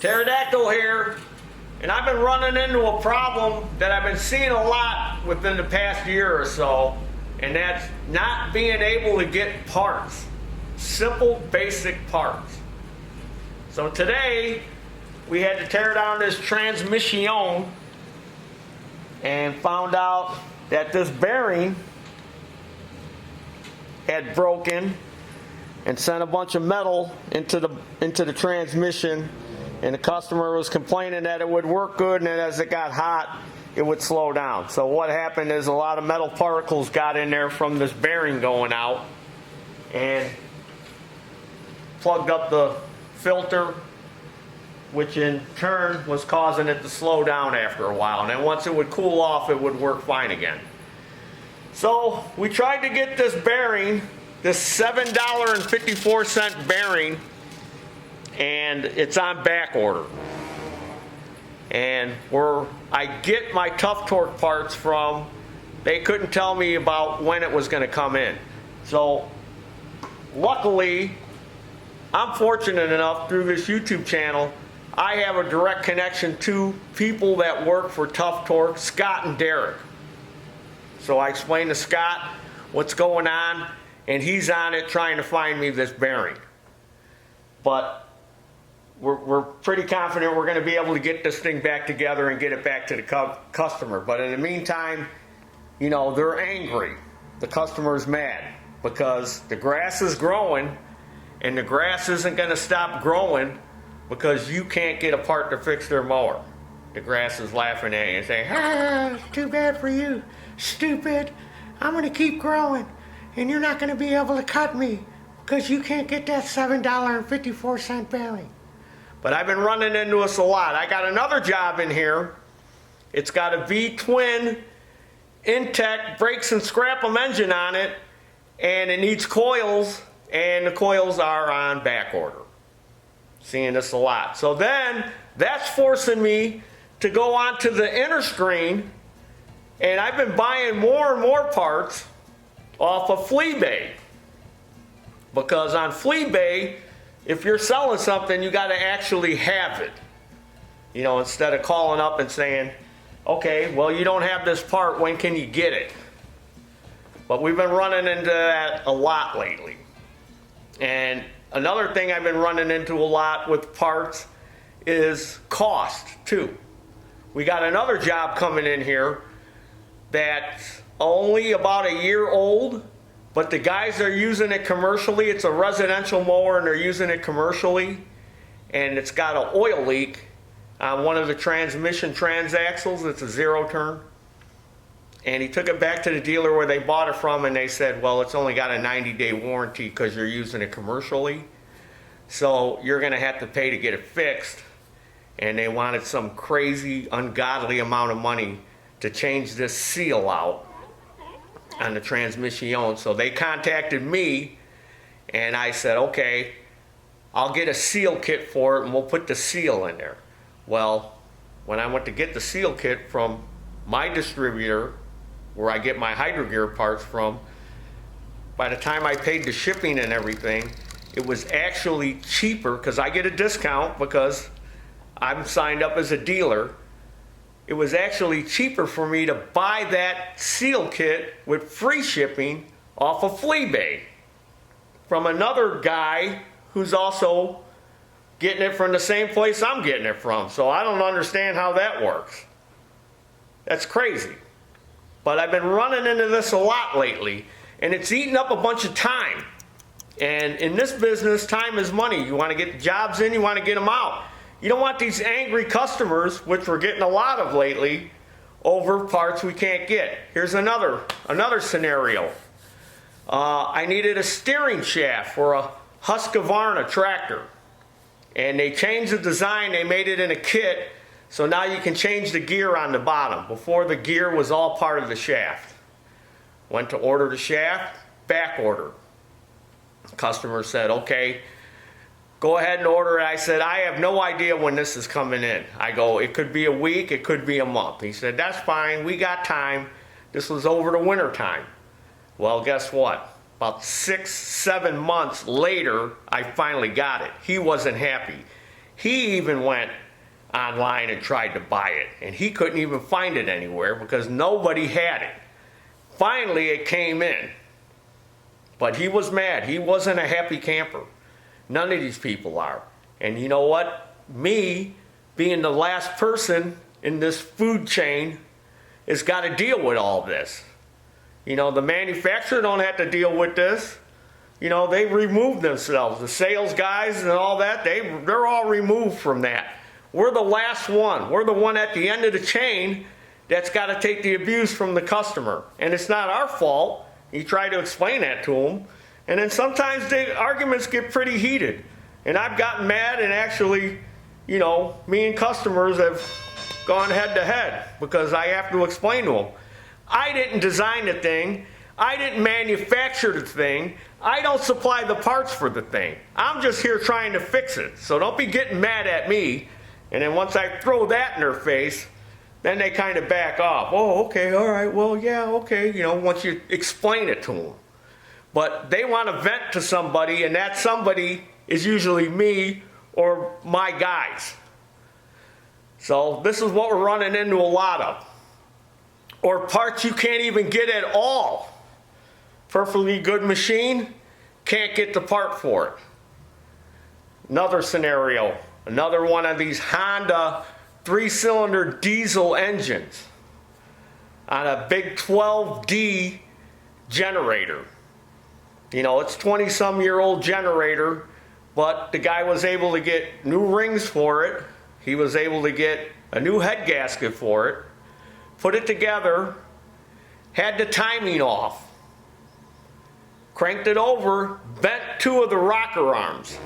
Pterodactyl here, and I've been running into a problem that I've been seeing a lot within the past year or so, and that's not being able to get parts. Simple, basic parts. So today, we had to tear down this transmission and found out that this bearing had broken and sent a bunch of metal into the transmission, and the customer was complaining that it would work good, and then as it got hot it would slow down. So what happened is a lot of metal particles got in there from this bearing going out and plugged up the filter, which in turn was causing it to slow down after a while, and then once it would cool off it would work fine again. So we tried to get this bearing, this $7.54 bearing, and it's on back order. And where I get my Tough Torque parts from, they couldn't tell me about when it was going to come in. So luckily, I'm fortunate enough through this YouTube channel, I have a direct connection to people that work for Tough Torque, Scott and Derek. So I explained to Scott what's going on, and he's on it trying to find me this bearing. But we're pretty confident we're going to be able to get this thing back together and get it back to the customer. But in the meantime, you know, they're angry. The customer's mad because the grass is growing, and the grass isn't going to stop growing because you can't get a part to fix their mower. The grass is laughing at you and saying, "Ah, too bad for you, stupid. I'm going to keep growing, and you're not going to be able to cut me because you can't get that $7.54 bearing." But I've been running into this a lot. I got another job in here. It's got a V-twin Intech brakes and scrap 'em engine on it, and it needs coils, and the coils are on back order. Seeing this a lot. So then that's forcing me to go onto the inner screen, and I've been buying more and more parts off of Fleabay. Because on Fleabay, if you're selling something, you got to actually have it. You know, instead of calling up and saying, "Okay, well, you don't have this part, when can you get it?" But we've been running into that a lot lately. And another thing I've been running into a lot with parts is cost, too. We got another job coming in here that's only about a year old, but the guys are using it commercially. It's a residential mower, and they're using it commercially, and it's got an oil leak on one of the transmission transaxles. It's a zero turn. And he took it back to the dealer where they bought it from, and they said, "Well, it's only got a 90-day warranty because you're using it commercially, so you're going to have to pay to get it fixed." And they wanted some crazy, ungodly amount of money to change this seal out on the transmission. So they contacted me, and I said, "Okay, I'll get a seal kit for it, and we'll put the seal in there." Well, when I went to get the seal kit from my distributor, where I get my hydrogear parts from, by the time I paid the shipping and everything, it was actually cheaper, because I get a discount because I'm signed up as a dealer. It was actually cheaper for me to buy that seal kit with free shipping off of Fleabay from another guy who's also getting it from the same place I'm getting it from. So I don't understand how that works. That's crazy. But I've been running into this a lot lately, and it's eating up a bunch of time. And in this business, time is money. You want to get the jobs in, you want to get them out. You don't want these angry customers, which we're getting a lot of lately, over parts we can't get. Here's another scenario. I needed a steering shaft for a Husqvarna tractor. And they changed the design, they made it in a kit, so now you can change the gear on the bottom. Before, the gear was all part of the shaft. Went to order the shaft, back order. The customer said, "Okay, go ahead and order it." I said, "I have no idea when this is coming in." I go, "It could be a week, it could be a month." He said, "That's fine, we got time." This was over the winter time. Well, guess what? About 6-7 months later, I finally got it. He wasn't happy. He even went online and tried to buy it, and he couldn't even find it anywhere because nobody had it. Finally, it came in, but he was mad. He wasn't a happy camper. None of these people are. And you know what? Me, being the last person in this food chain, has got to deal with all this. You know, the manufacturer don't have to deal with this. You know, they removed themselves. The sales guys and all that, they're all removed from that. We're the last one. We're the one at the end of the chain that's got to take the abuse from the customer. And it's not our fault. You try to explain that to them. And then sometimes the arguments get pretty heated. And I've gotten mad, and actually, you know, me and customers have gone head to head because I have to explain to them. I didn't design the thing. I didn't manufacture the thing. I don't supply the parts for the thing. I'm just here trying to fix it. So don't be getting mad at me. And then once I throw that in their face, then they kind of back off. Oh, okay, all right, well, yeah, okay. You know, once you explain it to them. But they want to vent to somebody, and that somebody is usually me or my guys. So this is what we're running into a lot of. Or parts you can't even get at all. Perfectly good machine, can't get the part for it. Another scenario, another one of these Honda 3-cylinder diesel engines on a big 12D generator. You know, it's 20-some-year-old generator, but the guy was able to get new rings for it. He was able to get a new head gasket for it, put it together, had the timing off, cranked it over, bent 2 of the rocker arms.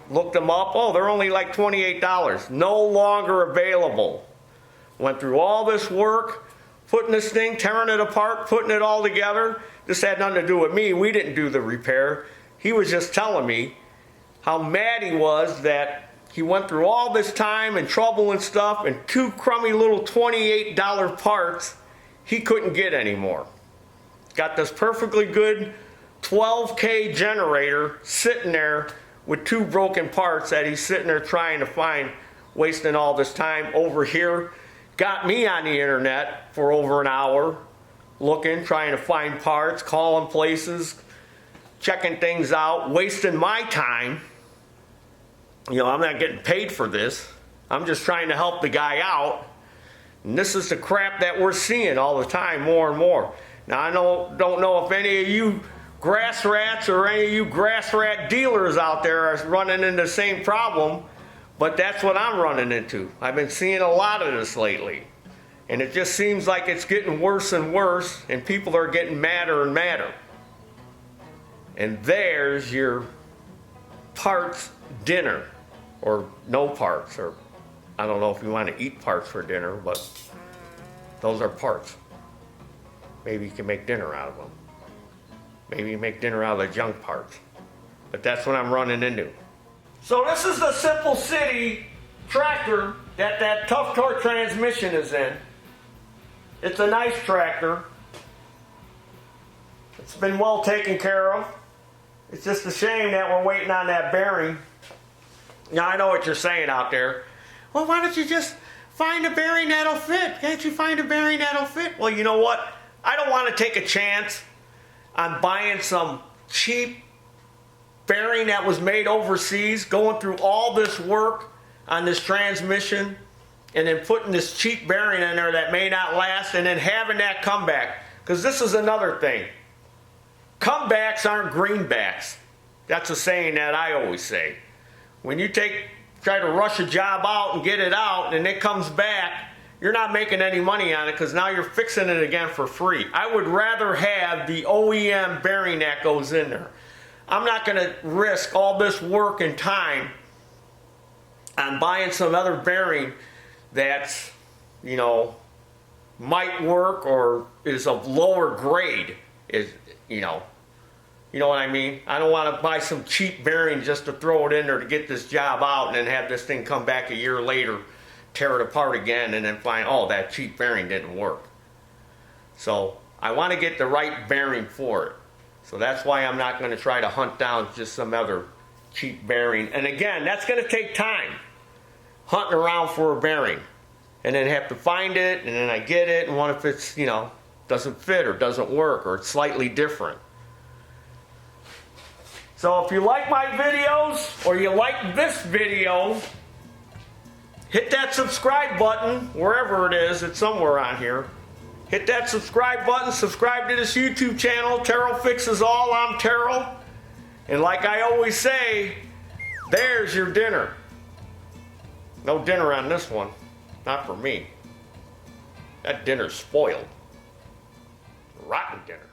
Looked them up, oh, they're only like $28. No longer available. Went through all this work, putting this thing, tearing it apart, putting it all together. This had nothing to do with me. We didn't do the repair. He was just telling me how mad he was that he went through all this time and trouble and stuff, and 2 crummy little $28 parts he couldn't get anymore. Got this perfectly good 12K generator sitting there with 2 broken parts that he's sitting there trying to find, wasting all this time over here. Got me on the internet for over an hour looking, trying to find parts, calling places, checking things out, wasting my time. You know, I'm not getting paid for this. I'm just trying to help the guy out. And this is the crap that we're seeing all the time, more and more. Now, I don't know if any of you grass rats or any of you grass rat dealers out there are running into the same problem, but that's what I'm running into. I've been seeing a lot of this lately. And it just seems like it's getting worse and worse, and people are getting madder and madder. And there's your parts dinner, or no parts, or I don't know if you want to eat parts for dinner, but those are parts. Maybe you can make dinner out of them. Maybe you make dinner out of the junk parts. But that's what I'm running into. So this is the Simple City tractor that Tough Torque transmission is in. It's a nice tractor. It's been well taken care of. It's just a shame that we're waiting on that bearing. Now I know what you're saying out there. Well, why don't you just find a bearing that'll fit? Can't you find a bearing that'll fit? Well, you know what? I don't want to take a chance on buying some cheap bearing that was made overseas, going through all this work on this transmission, and then putting this cheap bearing in there that may not last, and then having that come back. Because this is another thing. Comebacks aren't greenbacks. That's a saying that I always say. When you try to rush a job out and get it out, and it comes back, you're not making any money on it because now you're fixing it again for free. I would rather have the OEM bearing that goes in there. I'm not going to risk all this work and time on buying some other bearing that's, you know, might work or is of lower grade. You know what I mean? I don't want to buy some cheap bearing just to throw it in there to get this job out and then have this thing come back a year later, tear it apart again, and then find, oh, that cheap bearing didn't work. So I want to get the right bearing for it. So that's why I'm not going to try to hunt down just some other cheap bearing. And again, that's going to take time, hunting around for a bearing. And then have to find it, and then I get it, and what if it's, you know, doesn't fit or doesn't work or it's slightly different. So if you like my videos or you like this video, hit that subscribe button wherever it is. It's somewhere on here. Hit that subscribe button. Subscribe to this YouTube channel. Taryl Fixes All. I'm Taryl. And like I always say, there's your dinner. No dinner on this one. Not for me. That dinner's spoiled. Rotten dinner.